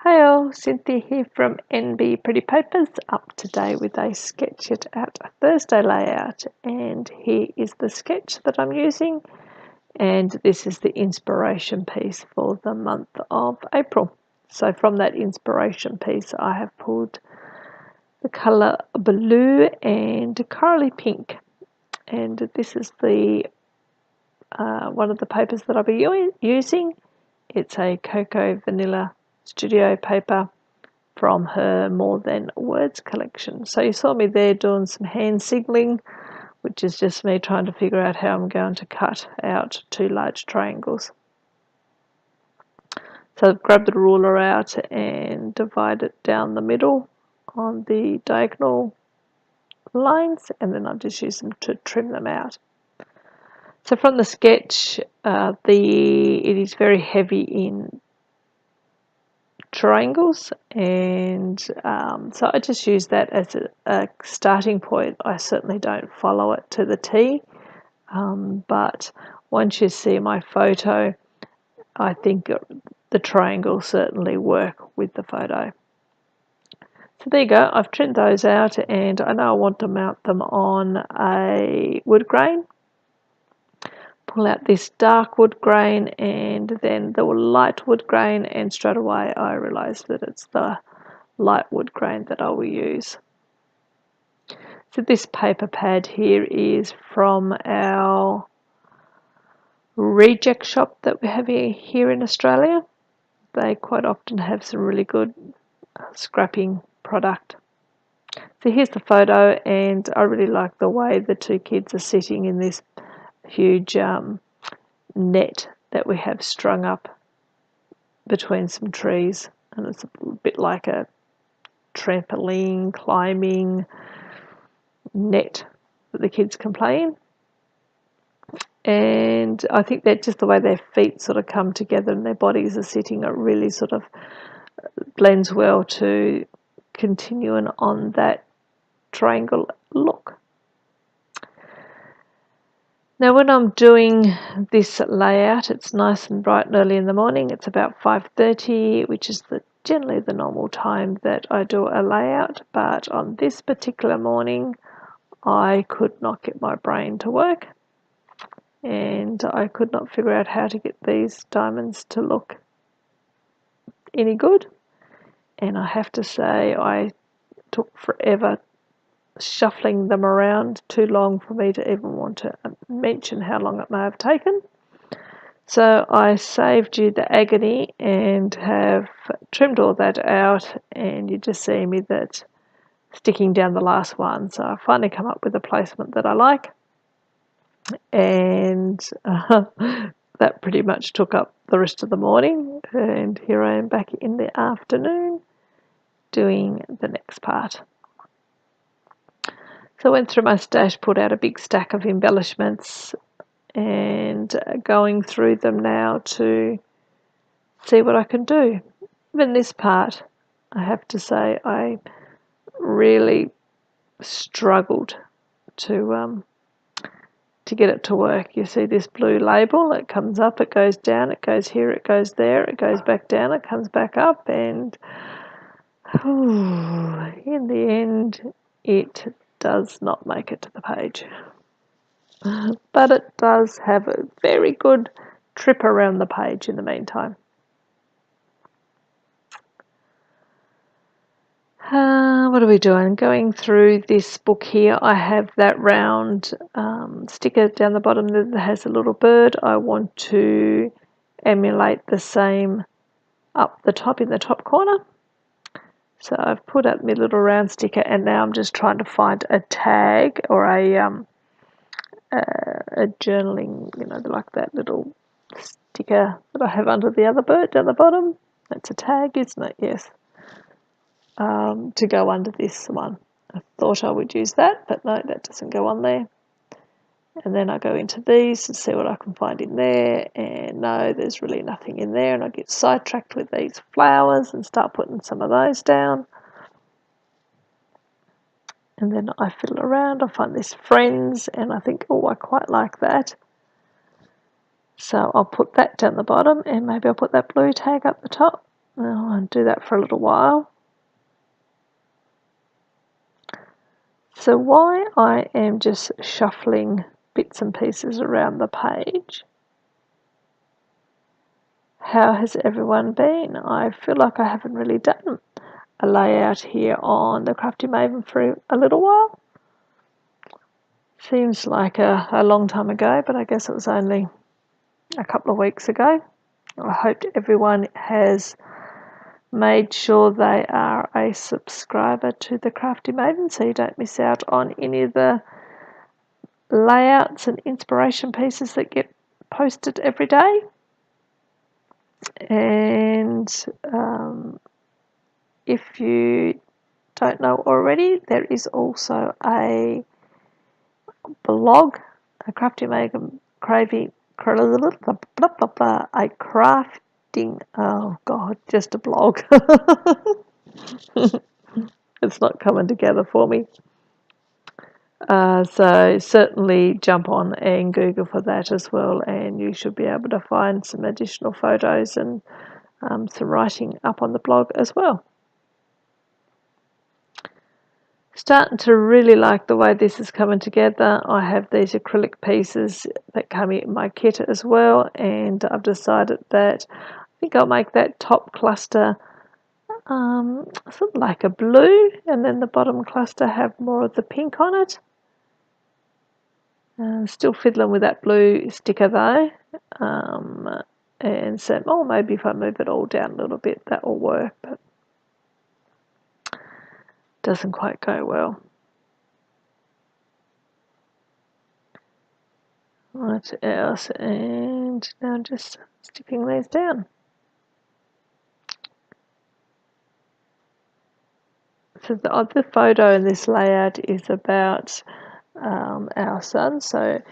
Hi all, Cynthia here from NB Pretty Papers, up today with a Sketch It Out Thursday layout, and here is the sketch that I'm using, and this is the inspiration piece for the month of April. So from that inspiration piece I have pulled the colour blue and corally pink, and this is the one of the papers that I'll be using. It's a Cocoa Vanilla Studio paper from her More Than Words collection. So you saw me there doing some hand signalling, which is just me trying to figure out how I'm going to cut out two large triangles. So I've grabbed the ruler out and divide it down the middle on the diagonal lines, and then I'll just use them to trim them out. So from the sketch, it is very heavy in triangles, and so I just use that as a starting point. I certainly don't follow it to the T, but once you see my photo, I think the triangles certainly work with the photo. So there you go, I've trimmed those out, and I know I want to mount them on a wood grain. Pull out this dark wood grain and then the light wood grain, and straight away I realised that it's the light wood grain that I will use. So this paper pad here is from our reject shop that we have here in Australia. They quite often have some really good scrapping product. So here's the photo, and I really like the way the two kids are sitting in this huge net that we have strung up between some trees, and it's a bit like a trampoline climbing net that the kids can play in. And I think that just the way their feet sort of come together and their bodies are sitting, it really sort of blends well to continuing on that triangle look. Now when I'm doing this layout, it's nice and bright and early in the morning. It's about 5:30, which is generally the normal time that I do a layout, but on this particular morning I could not get my brain to work, and I could not figure out how to get these diamonds to look any good, and I have to say I took forever shuffling them around, too long for me to even want to mention how long it may have taken. So I saved you the agony and have trimmed all that out, and you just see me that sticking down the last one. So I finally come up with a placement that I like, and that pretty much took up the rest of the morning, and here I am back in the afternoon doing the next part. So I went through my stash, pulled out a big stack of embellishments, and going through them now to see what I can do. Even this part, I have to say, I really struggled to get it to work. You see this blue label, it comes up, it goes down, it goes here, it goes there, it goes back down, it comes back up, and in the end it does not make it to the page. But it does have a very good trip around the page in the meantime. What are we doing? Going through this book here, I have that round sticker down the bottom that has a little bird. I want to emulate the same up the top in the top corner. So I've put up my little round sticker, and now I'm just trying to find a tag or a journaling, like that little sticker that I have under the other bird down the bottom. That's a tag, isn't it? Yes. To go under this one. I thought I would use that, but no, that doesn't go on there. And then I go into these to see what I can find in there, and no, there's really nothing in there, and I get sidetracked with these flowers and start putting some of those down. And then I fiddle around, I find this friends, and I think, oh, I quite like that. So I'll put that down the bottom, and maybe I'll put that blue tag up the top. I'll do that for a little while. So while I am just shuffling bits and pieces around the page, how has everyone been? I feel like I haven't really done a layout here on the Crafty Maven for a little while. Seems like a long time ago, but I guess it was only a couple of weeks ago. I hope everyone has made sure they are a subscriber to the Crafty Maven so you don't miss out on any of the layouts and inspiration pieces that get posted every day. And if you don't know already, there is also a blog, a Crafty Maven a crafting, oh god, just a blog. It's not coming together for me. So certainly jump on and Google for that as well, and you should be able to find some additional photos and some writing up on the blog as well. Starting to really like the way this is coming together. I have these acrylic pieces that come in my kit as well, and I've decided that I think I'll make that top cluster sort of like a blue, and then the bottom cluster have more of the pink on it. Still fiddling with that blue sticker though, and so maybe if I move it all down a little bit that will work, but doesn't quite go well. What else? And now I'm just sticking these down. So the other photo in this layout is about our son. So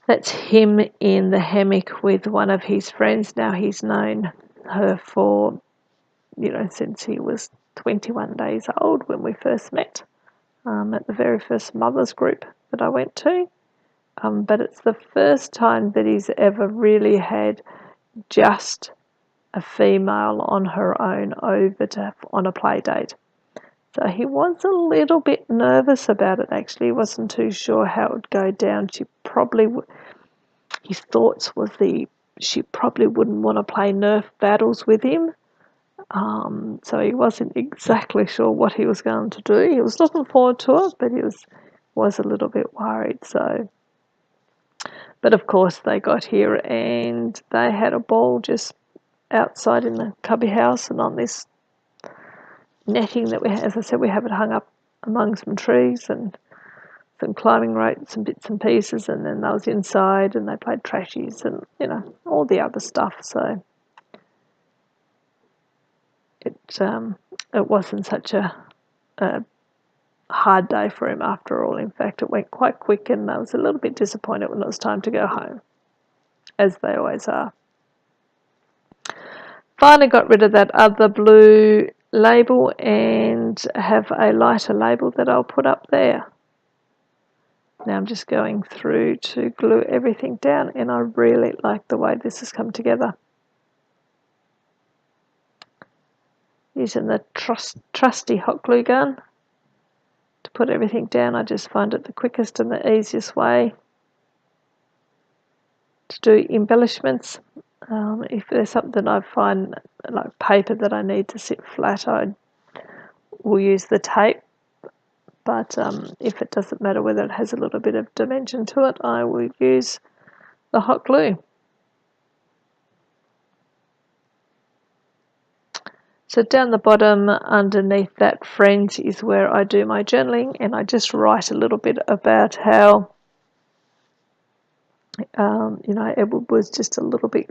that's him in the hammock with one of his friends. Now he's known her for, since he was 21 days old when we first met at the very first mothers group that I went to. But it's the first time that he's ever really had just a female on her own over on a play date. So he was a little bit nervous about it actually. He wasn't too sure how it would go down. His thoughts was she probably wouldn't want to play Nerf battles with him. So he wasn't exactly sure what he was going to do. He was looking forward to it, but he was a little bit worried. But of course they got here and they had a ball just outside in the cubby house and on this netting that we have. As I said, we have it hung up among some trees and some climbing ropes and bits and pieces, and then they was inside and they played trashies and all the other stuff. So it wasn't such a hard day for him after all. In fact, it went quite quick, and I was a little bit disappointed when it was time to go home, as they always are. Finally got rid of that other blue label and have a lighter label that I'll put up there. Now I'm just going through to glue everything down, and I really like the way this has come together. Using the trusty hot glue gun to put everything down. I just find it the quickest and the easiest way to do embellishments. If there's something I find like paper that I need to sit flat, I will use the tape. But if it doesn't matter whether it has a little bit of dimension to it, I will use the hot glue. So down the bottom underneath that friends is where I do my journaling, and I just write a little bit about how Edward was just a little bit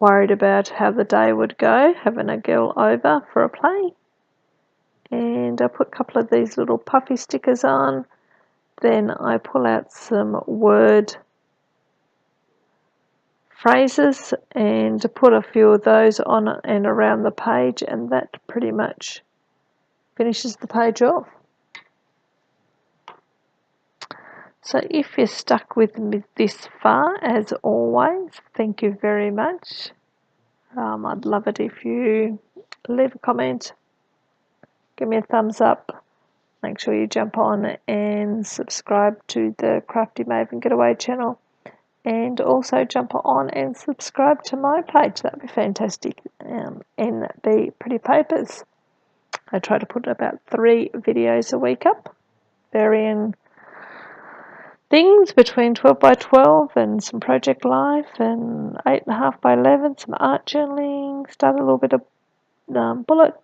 worried about how the day would go, having a girl over for a play. And I put a couple of these little puffy stickers on. Then I pull out some word phrases and put a few of those on and around the page, and that pretty much finishes the page off. So if you're stuck with me this far, as always, thank you very much. I'd love it if you leave a comment, give me a thumbs up. Make sure you jump on and subscribe to the Crafty Maven Getaway channel, and also jump on and subscribe to my page. That would be fantastic. NB Pretty Papers. I try to put about 3 videos a week up, varying things between 12 by 12 and some project life, and 8.5 by 11, some art journaling, started a little bit of bullet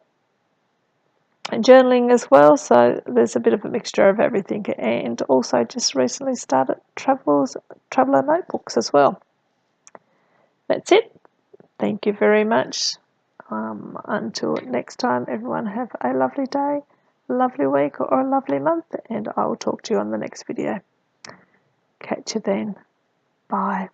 journaling as well, so there's a bit of a mixture of everything, and also just recently started traveller notebooks as well. That's it. Thank you very much. Until next time, everyone have a lovely day, lovely week, or a lovely month, and I will talk to you on the next video. Catch you then. Bye.